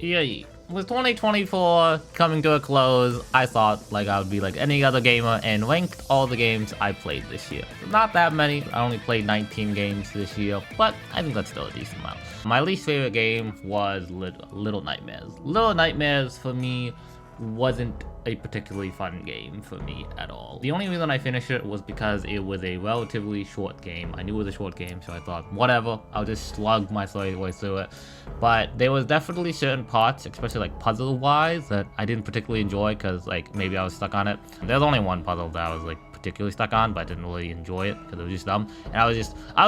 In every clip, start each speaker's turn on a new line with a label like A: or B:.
A: Yeah, with 2024 coming to a close, I thought like I would be like any other gamer and ranked all the games I played this year. Not that many, I only played 19 games this year, but I think that's still a decent amount. My least favorite game was Little Nightmares. Little Nightmares for me wasn't a particularly fun game for me at all. The only reason I finished it was because it was a relatively short game. I knew it was a short game, so I thought, whatever, I'll just slug my way through it. But there was definitely certain parts, especially like puzzle-wise, that I didn't particularly enjoy because like maybe I was stuck on it. There's only one puzzle that I was like particularly stuck on, but I didn't really enjoy it because it was just dumb, and I was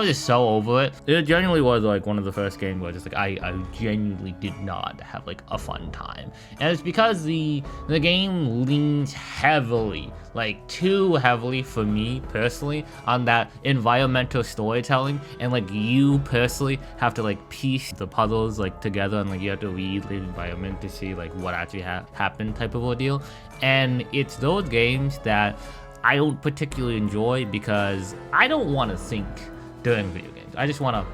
A: just so over it. It genuinely was like one of the first games where just like I genuinely did not have like a fun time, and it's because the game leans heavily, like too heavily for me personally, on that environmental storytelling, and like you personally have to like piece the puzzles like together, and like you have to read the environment to see like what actually happened type of ordeal. And it's those games that I don't particularly enjoy because I don't want to think during video games. I just want to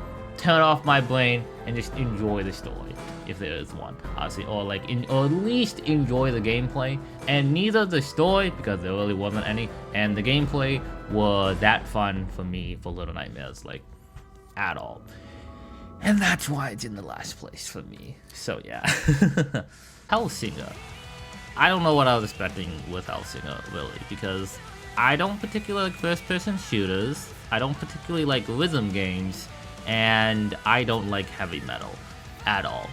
A: turn off my brain and just enjoy the story, if there is one, obviously, or like or at least enjoy the gameplay. And neither the story, because there really wasn't any, and the gameplay were that fun for me for Little Nightmares, like at all. And that's why it's in the last place for me. So yeah. Hellsinger. I don't know what I was expecting with Hellsinger, really, because I don't particularly like first-person shooters, I don't particularly like rhythm games, and I don't like heavy metal at all.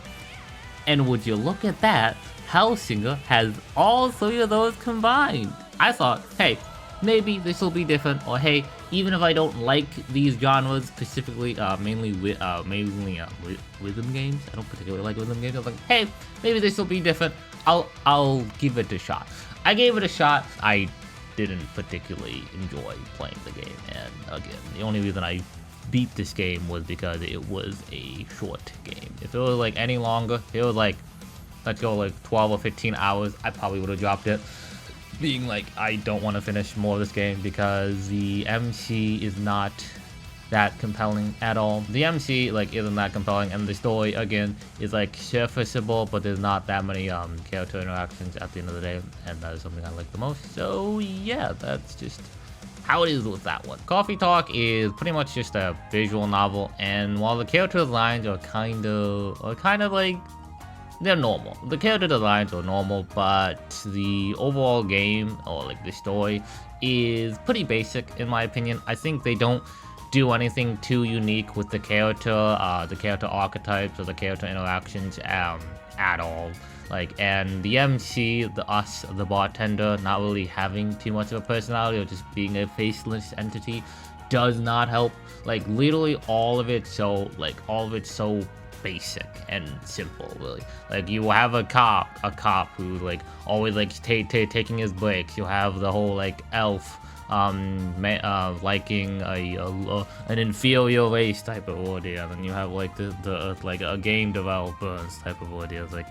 A: And would you look at that, Hellsinger has all three of those combined. I thought, hey, maybe this will be different, or hey, even if I don't like these genres specifically, mainly rhythm games, I don't particularly like rhythm games, I was like, hey, maybe this will be different, I'll give it a shot. I gave it a shot. I didn't particularly enjoy playing the game, and again, the only reason I beat this game was because it was a short game. If it was like any longer, if it was like, let's go like 12 or 15 hours, I probably would have dropped it, being like, I don't want to finish more of this game because the MC is not that compelling at all. The MC like isn't that compelling, and the story again is like surfaceable, but there's not that many character interactions at the end of the day, and that is something I like the most. So yeah, that's just how it is with that one. Coffee Talk is pretty much just a visual novel, and while the character designs are kind of like, they're normal. The character designs are normal, but the overall game, or like the story, is pretty basic in my opinion. I think they don't do anything too unique with the character archetypes, or the character interactions at all. Like, and the MC, the bartender, not really having too much of a personality, or just being a faceless entity, does not help. Like, literally all of it's so basic and simple, really. Like, you have a cop who like always like taking his breaks. You have the whole like elf liking an inferior race type of ordeal, and you have like the like a game developers type of ordeal. Like,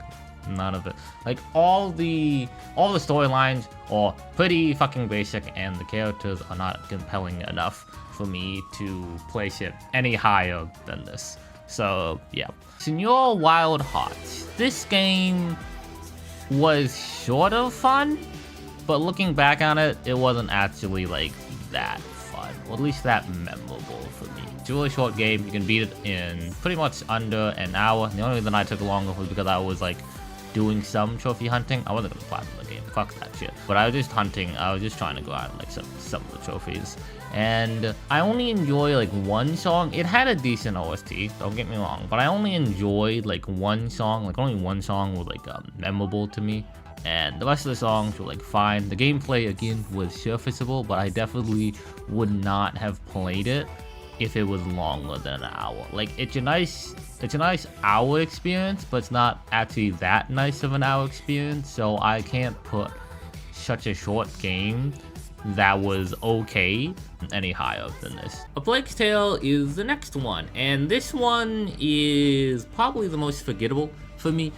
A: none of it. Like, all the storylines are pretty fucking basic, and the characters are not compelling enough for me to place it any higher than this. So yeah. Senor Wild Hearts. This game was sort of fun, but looking back on it, it wasn't actually like that fun, or at least that memorable for me. It's a really short game. You can beat it in pretty much under an hour. The only reason I took longer was because I was like doing some trophy hunting. I wasn't gonna platinum the game, fuck that shit. But I was just hunting. I was just trying to go out like some of the trophies. And I only enjoy like one song. It had a decent OST, don't get me wrong, but I only enjoyed like one song. Like, only one song was like memorable to me, and the rest of the songs were like fine. The gameplay again was surfaceable, but I definitely would not have played it if it was longer than an hour. Like, it's a nice hour experience, but it's not actually that nice of an hour experience, so I can't put such a short game that was okay any higher than this. A Plague's Tale is the next one, and this one is probably the most forgettable for me.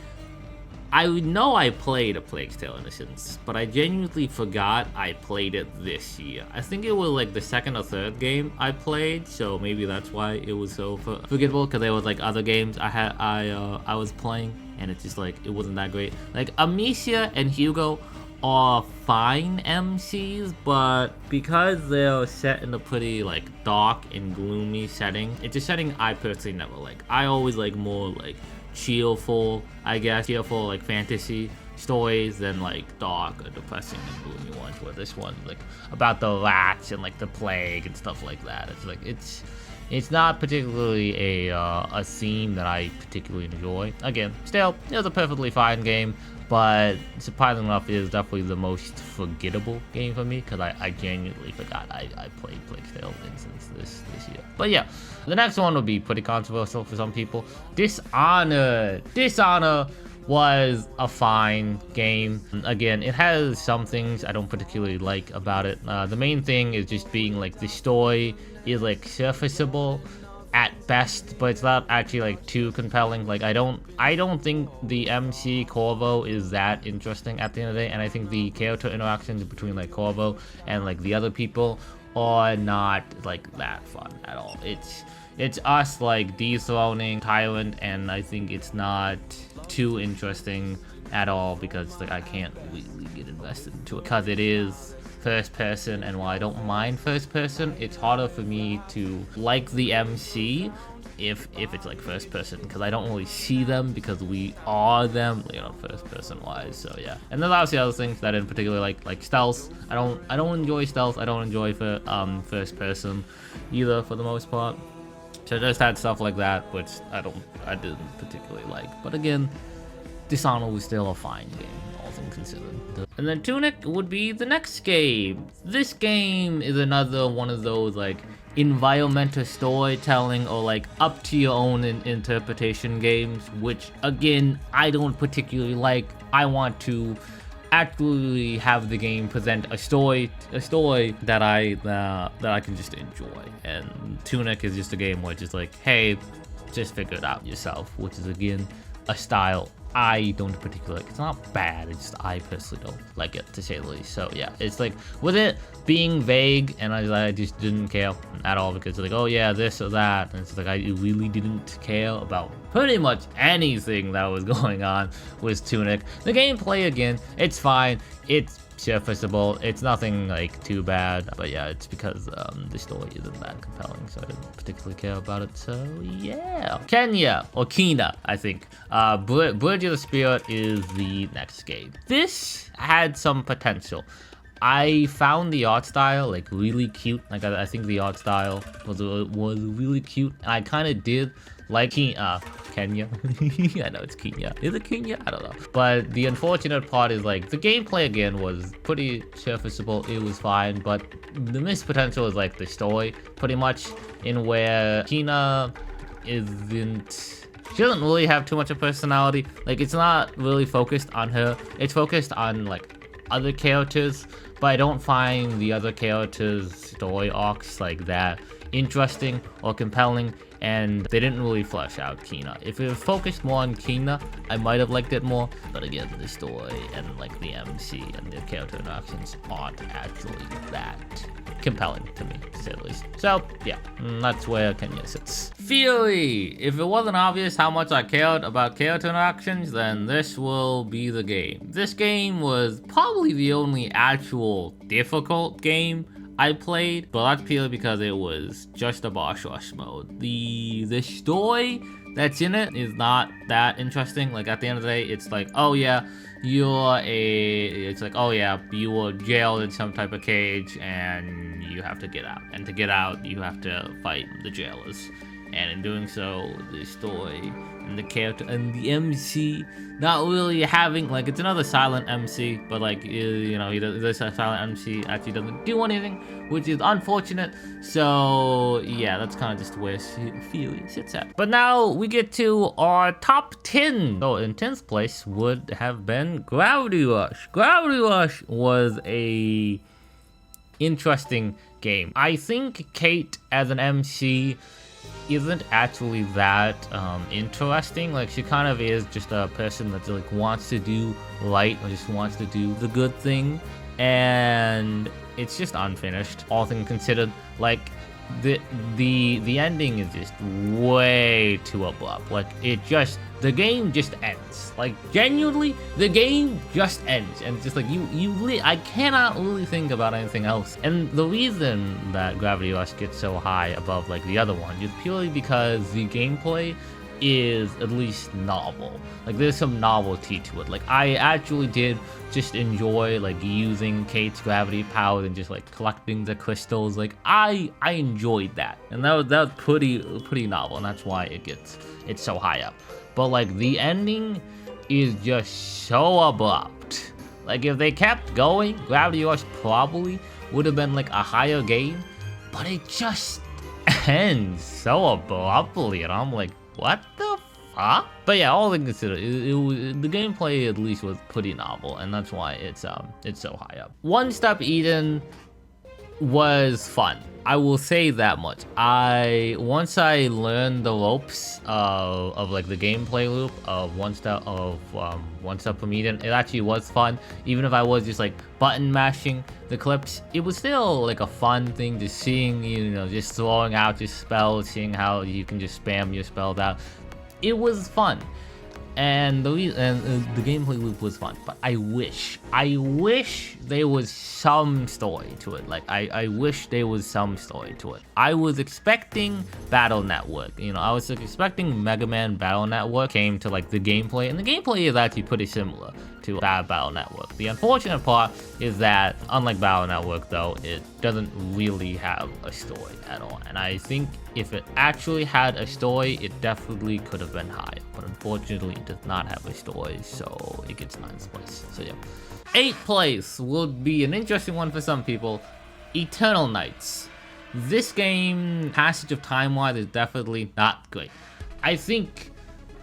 A: I know I played A Plague's Tale Innocence, but I genuinely forgot I played it this year. I think it was like the second or third game I played, so maybe that's why it was so forgettable, because there was like other games I was playing and it's just like it wasn't that great. Like Amicia and Hugo are fine MCs, but because they're set in a pretty like dark and gloomy setting, it's a setting I personally never like. I always like more like cheerful, I guess, cheerful like fantasy stories than like dark or depressing and gloomy ones, where this one like about the rats and like the plague and stuff like that. It's like it's not particularly a theme that I particularly enjoy. Again, still, it was a perfectly fine game, but surprisingly enough, it is definitely the most forgettable game for me, because I genuinely forgot I played Plague Tale Innocence this year. But yeah, the next one will be pretty controversial for some people. Dishonored was a fine game. Again, it has some things I don't particularly like about it. The main thing is just being like the story is like surfaceable at best, but it's not actually like too compelling. Like I don't think the MC Corvo is that interesting at the end of the day, and I think the character interactions between like Corvo and like the other people are not like that fun at all. It's us like dethroning Tyrant, and I think it's not too interesting at all because like I can't really get invested into it because it is first person, and while I don't mind first person, it's harder for me to like the MC if it's like first person, because I don't really see them because we are them, you know, first person wise. So yeah, and there's obviously other things that I didn't particularly like stealth. I don't enjoy stealth. I don't enjoy first person either for the most part. So I just had stuff like that, which I didn't particularly like. But again, Dishonored was still a fine game, all things considered. And then Tunic would be the next game. This game is another one of those like environmental storytelling or like up to your own interpretation games, which again, I don't particularly like. I want to actually have the game present a story that I can just enjoy. And Tunic is just a game where it's just like, hey, just figure it out yourself, which is again a style I don't particularly like. It's not bad, it's just I personally don't like it, to say the least. So yeah, it's like with it being vague, and I just didn't care at all, because it's like, oh yeah, this or that, and it's like I really didn't care about pretty much anything that was going on with Tunic. The gameplay, again, it's fine, it's surfaceable, it's nothing like too bad, but yeah, it's because the story isn't that compelling, so I didn't particularly care about it. So yeah, Kenya or Kina, I think. Bridge of the Spirit is the next game. This had some potential. I found the art style like really cute. Like I think the art style was really cute, and I kind of did like Kenya. I know it's Kenya. Is it Kenya? I don't know. But the unfortunate part is like the gameplay again was pretty surfaceable. It was fine, but the missed potential is like the story, pretty much, in where Kina isn't. She doesn't really have too much of personality. Like it's not really focused on her. It's focused on like other characters, but I don't find the other characters' story arcs like that interesting or compelling, and they didn't really flesh out Kina. If it was focused more on Kina, I might have liked it more, but again, the story and like the MC and the character interactions aren't actually that compelling to me, to say the least. So yeah, that's where Kenya sits. Fury! If it wasn't obvious how much I cared about character interactions, then this will be the game. This game was probably the only actual difficult game I played, but that's purely because it was just a boss rush mode. The story that's in it is not that interesting. Like at the end of the day, it's like, oh yeah, you were jailed in some type of cage and you have to get out. And to get out, you have to fight the jailers. And in doing so, the story and the character and the MC not really having, like, it's another silent MC, but like, you know, this silent MC actually doesn't do anything, which is unfortunate. So yeah, that's kind of just where Fury sits at. But now we get to our top 10. So in 10th place would have been Gravity Rush. Gravity Rush was a interesting game. I think Kate as an MC isn't actually that interesting. Like she kind of is just a person that like wants to do right, or just wants to do the good thing, and it's just unfinished, all things considered. Like the ending is just way too abrupt. Like it just the game just ends. Like, genuinely, the game just ends. And it's just like, I cannot really think about anything else. And the reason that Gravity Rush gets so high above, like, the other one is purely because the gameplay is at least novel. Like, there's some novelty to it. Like, I actually did just enjoy, like, using Kate's gravity power and just, like, collecting the crystals. Like, I enjoyed that. And that was pretty novel, and that's why it's so high up. But, like, the ending is just so abrupt. Like, if they kept going, Gravity Rush probably would have been, like, a higher game, but it just ends so abruptly, and I'm like, what the fuck? But yeah, all things considered, the gameplay at least was pretty novel, and that's why it's so high up. One Step Eden was fun. I will say that much. Once I learned the ropes of like the gameplay loop of One Step from Eden, it actually was fun. Even if I was just like button mashing the clips, it was still like a fun thing, just seeing, you know, just throwing out your spells, seeing how you can just spam your spells out. It was fun. And the gameplay loop was fun, but I wish there was some story to it. Like, I wish there was some story to it. I was expecting Battle Network, you know, I was expecting Mega Man Battle Network came to like the gameplay, and the gameplay is actually pretty similar to Battle Network. The unfortunate part is that, unlike Battle Network though, it doesn't really have a story at all. And I think if it actually had a story, it definitely could have been higher. But unfortunately, it does not have a story, so it gets 9th place. So yeah. 8th place will be an interesting one for some people. Eternal Nights. This game, passage of time-wise, is definitely not great. I think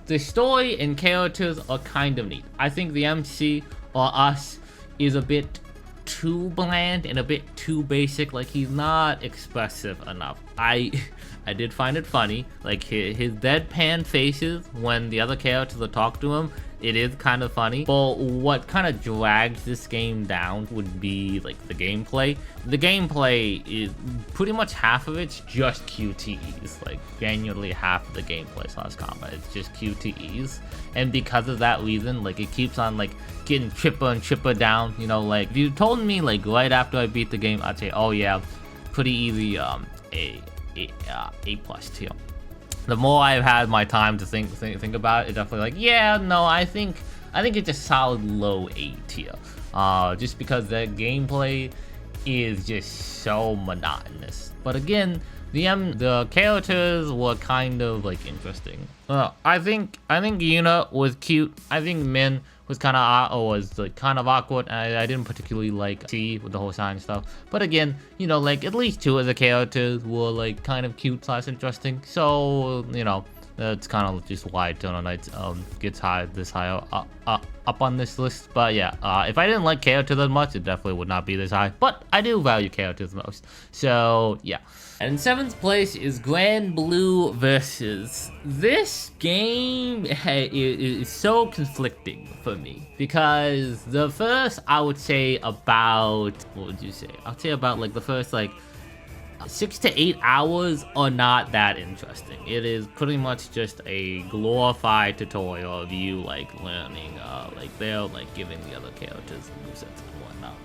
A: the story and characters are kind of neat. I think the MC, or us, is a bit too bland and a bit too basic. Like, he's not expressive enough. I did find it funny, like his deadpan faces when the other characters are talking to him. It is kind of funny, but what kind of drags this game down would be like the gameplay. The gameplay is pretty much half of it's just QTEs, like genuinely half of the gameplay / combat. It's just QTEs, and because of that reason, like it keeps on like getting chipper and chipper down. You know, like if you told me like right after I beat the game, I'd say, oh yeah, pretty easy, A plus tier. The more I've had my time to think about it, it's definitely like, yeah, no, I think it's a solid low A tier. Just because the gameplay is just so monotonous. But again, the characters were kind of like interesting. I think Yuna was cute. I think Min was kind of awkward. I didn't particularly like C with the whole sign stuff. But again, you know, like at least 2 of the characters were like kind of cute / interesting. So, you know, that's kind of just why Eternal Nights gets this high up on this list. But yeah, if I didn't like characters as much, it definitely would not be this high. But I do value characters most. So yeah. And in 7th place is Grand Blue Versus. This game is so conflicting for me because the first, I would say about, what would you say? I'd say about like the first like 6 to 8 hours are not that interesting. It is pretty much just a glorified tutorial of you like learning, like they're like giving the other characters movesets and whatnot.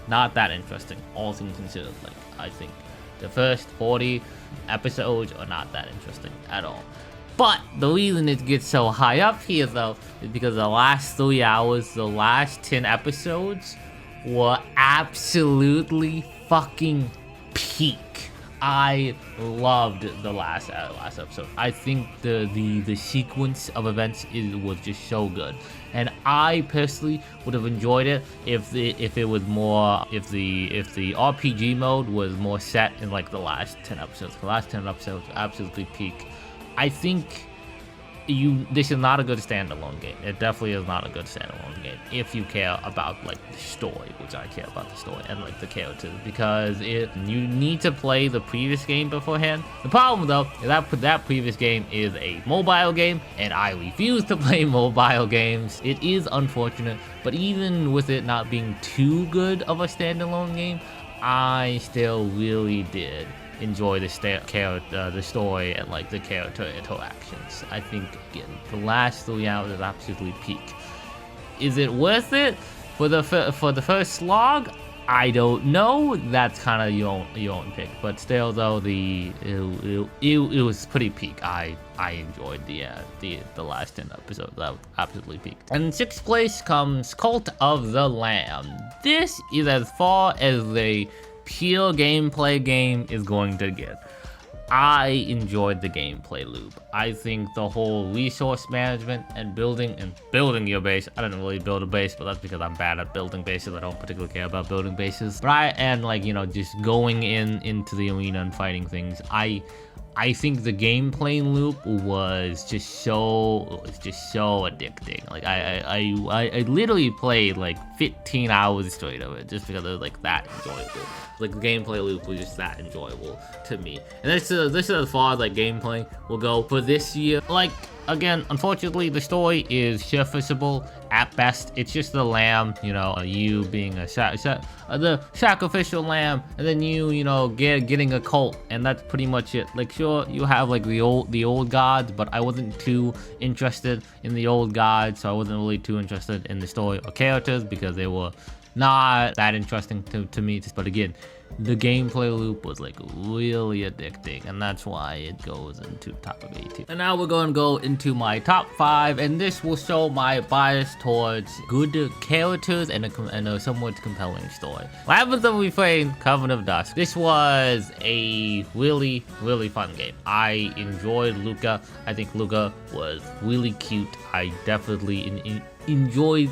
A: Not that interesting, all things considered. Like, I think the first 40 episodes are not that interesting at all. But the reason it gets so high up here though is because the last 3 hours, the last 10 episodes were absolutely fucking peak. I loved the last episode. I think the sequence of events was just so good, and I personally would have enjoyed it if it was more, if the RPG mode was more set in like the last 10 episodes. The last 10 episodes absolutely peak. I think this is not a good standalone game. It definitely is not a good standalone game if you care about like the story, which I care about the story, and like the characters, because you need to play the previous game beforehand. The problem though is that previous game is a mobile game, and I refuse to play mobile games. It is unfortunate, but even with it not being too good of a standalone game, I still really did enjoy the story and like the character interactions. I think again, the last 3 hours is absolutely peak. Is it worth it for the first slog? I don't know. That's kind of your own pick. But still, though, it was pretty peak. I enjoyed the last 10 episodes. That was absolutely peak. And in 6th place comes Cult of the Lamb. This is as far as the pure gameplay game is going to get. I enjoyed the gameplay loop. I think the whole resource management and building your base. I didn't really build a base, but that's because I'm bad at building bases. I don't particularly care about building bases. But like, you know, just going into the arena and fighting things. I think the gameplay loop was just so addicting. Like I literally played like 15 hours straight of it just because it was like that enjoyable. Like the gameplay loop was just that enjoyable to me. And this is as far as like gameplay will go for this year. Like again, unfortunately, the story is surfaceable at best. It's just the lamb, you know, you being the sacrificial lamb, and then you know, getting a cult, and that's pretty much it. Like, sure, you have like the old gods, but I wasn't too interested in the old gods, so I wasn't really too interested in the story or characters because they were not that interesting to me. But again, the gameplay loop was like really addicting, and that's why it goes into top of 18. And now we're going to go into my top 5, and this will show my bias towards good characters and a somewhat compelling story. What happens when we played Covenant of Dusk? This was a really fun game. I enjoyed Luca. I think Luca was really cute. I definitely enjoyed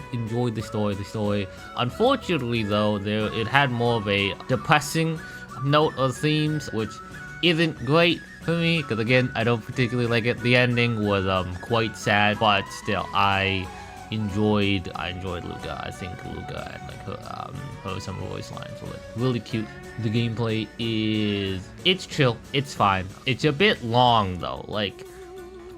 A: the story. Unfortunately, though, it had more of a depressing note of themes, which isn't great for me, because again, I don't particularly like it. The ending was quite sad, but still, I enjoyed Luca. I think Luca and like her some voice lines were like really cute. The gameplay it's chill, it's fine. It's a bit long though. Like,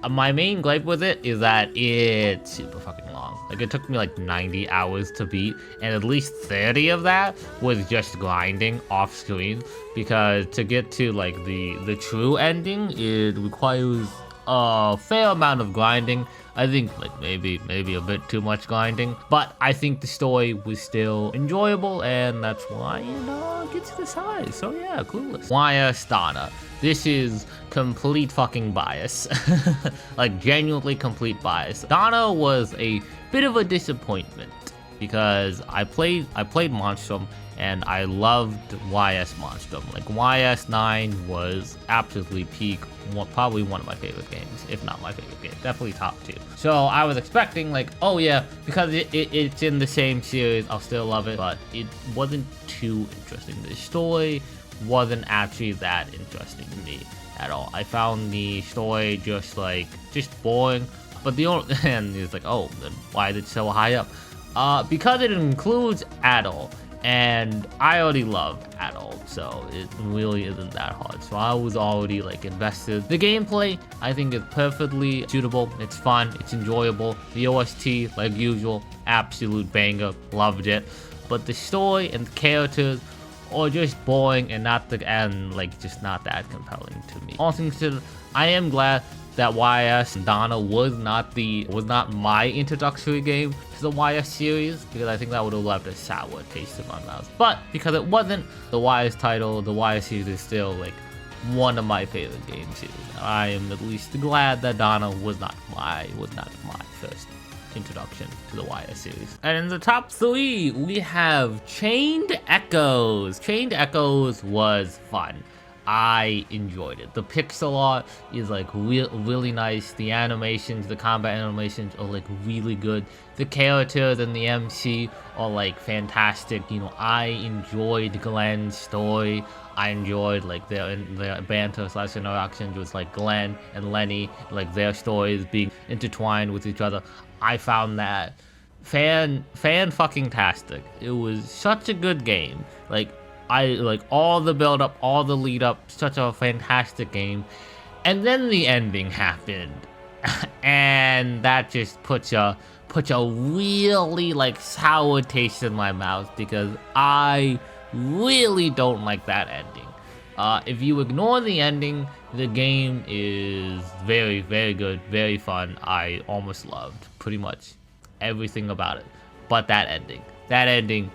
A: my main gripe with it is that it's super fucking long. Like, it took me like 90 hours to beat, and at least 30 of that was just grinding off screen, because to get to like the true ending, it requires a fair amount of grinding. I think like maybe a bit too much grinding, but I think the story was still enjoyable, and that's why, you know, it gets this high. So yeah, Clueless. YS Donna. This is complete fucking bias. Like, genuinely complete bias. Donna was a bit of a disappointment because I played Monstrum, and I loved YS Monstrum. Like, YS 9 was absolutely peak. Probably one of my favorite games, if not my favorite game. Definitely top 2. So I was expecting like, oh yeah, because it's in the same series, I'll still love it. But it wasn't too interesting. The story wasn't actually that interesting to me at all. I found the story just boring. But the only, and it's like, oh, then why is it so high up? Because it includes adult, and I already love adult, so it really isn't that hard. So I was already like invested. The gameplay, I think, is perfectly suitable. It's fun, it's enjoyable. The OST, like usual, absolute banger, loved it. But the story and the characters are just boring and just not that compelling to me. All things considered, I am glad that YS Donna was not my introductory game to the YS series, because I think that would have left a sour taste in my mouth. But because it wasn't, the YS title, the YS series is still like one of my favorite game series. I am at least glad that Donna was not my first introduction to the YS series. And in the top 3, we have Chained Echoes. Chained Echoes was fun. I enjoyed it. The pixel art is like really nice. The animations, the combat animations are like really good. The characters and the MC are like fantastic. You know, I enjoyed Glenn's story. I enjoyed like their banter / interactions with like Glenn and Lenny, like their stories being intertwined with each other. I found that fan fucking tastic. It was such a good game. Like, I like all the build up, all the lead up, such a fantastic game. And then the ending happened. And that just puts a really like sour taste in my mouth, because I really don't like that ending. If you ignore the ending, the game is very, very good, very fun. I almost loved pretty much everything about it. But that ending,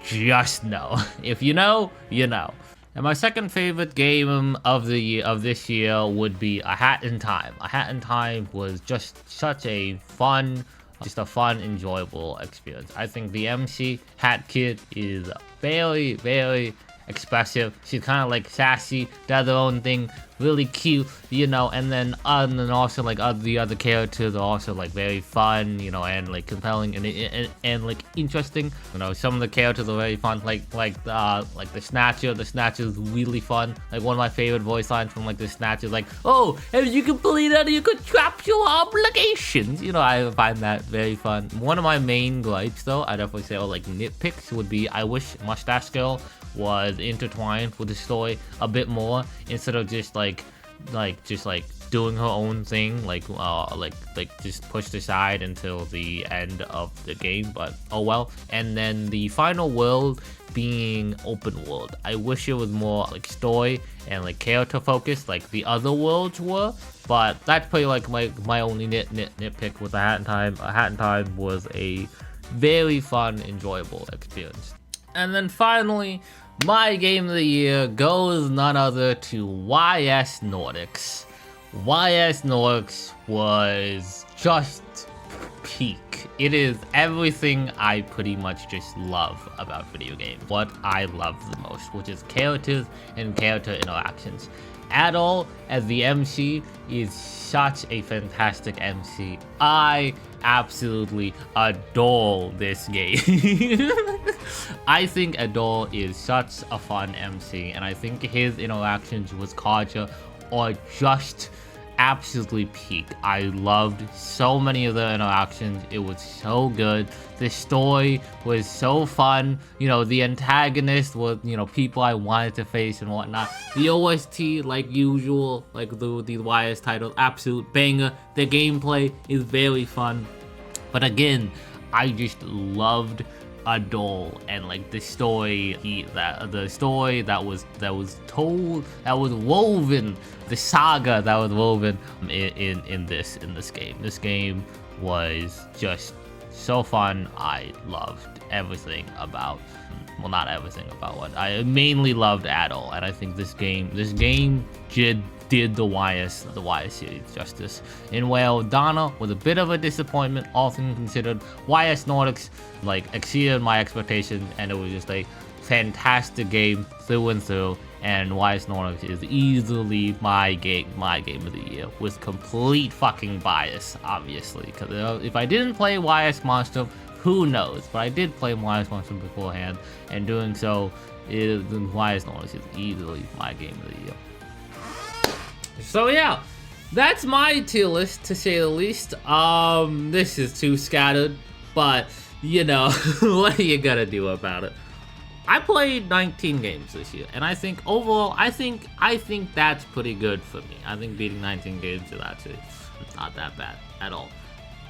A: just know. If you know, you know. And my second favorite game of this year would be A Hat in Time. A Hat in Time was just such a fun, enjoyable experience. I think the MC Hat Kid is very, very expressive. She's kind of like sassy, does her own thing, really cute, you know. And then also like the other characters are also like very fun, you know, and like compelling and like interesting. You know, some of the characters are very fun, like the Snatcher. The Snatcher is really fun. Like one of my favorite voice lines from like the Snatcher is like, "Oh, if you complete that, you contractual obligations." You know, I find that very fun. One of my main gripes, though, I definitely say, like nitpicks, would be I wish Mustache Girl was intertwined with the story a bit more, instead of just like doing her own thing, like just pushed aside until the end of the game. But oh well. And then the final world being open world, I wish it was more like story and like character focused like the other worlds were. But that's pretty like my only nitpick with A Hat in Time. A Hat in Time was a very fun, enjoyable experience. And then finally, my game of the year goes none other to YS Nordics. YS Nordics was just peak. It is everything I pretty much just love about video games. What I love the most, which is characters and character interactions. Adol as the MC is such a fantastic MC. I absolutely adore this game. I think Adol is such a fun MC, and I think his interactions with Kaja are just absolutely peak. I loved so many of the interactions. It was so good. The story was so fun. You know, the antagonist was, you know, people I wanted to face and whatnot. The OST, like usual, like the YS titles, absolute banger. The gameplay is very fun. But again, I just loved Adol and like the story that was told, that was woven, the saga that was woven in this game. This game was just so fun. I loved everything about, well, not everything about what I mainly loved Adol, and I think this game did the YS series justice. And while Donna was a bit of a disappointment, all things considered, YS Nordics like exceeded my expectations, and it was just a fantastic game through and through. And YS Nordics is easily my game of the year, with complete fucking bias, obviously. Because if I didn't play YS Monster, who knows? But I did play YS Monster beforehand, and doing so, YS Nordics is easily my game of the year. So yeah, that's my tier list, to say the least. This is too scattered, but you know, what are you gonna do about it? I played 19 games this year, and I think overall, I think that's pretty good for me. I think beating 19 games is actually not that bad at all.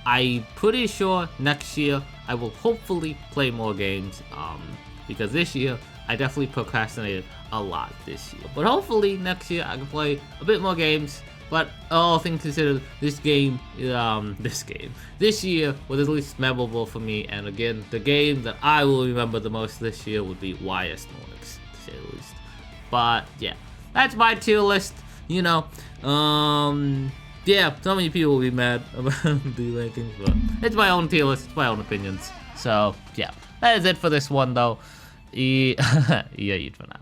A: I'm pretty sure next year I will hopefully play more games, because this year I definitely procrastinated a lot this year. But hopefully next year I can play a bit more games. But all things considered, this year was at least memorable for me. And again, the game that I will remember the most this year would be YS Nordics, to say the least. But yeah, that's my tier list. You know, yeah, so many people will be mad about the rankings, but it's my own tier list, it's my own opinions. So yeah, that is it for this one though. Yeah, for now.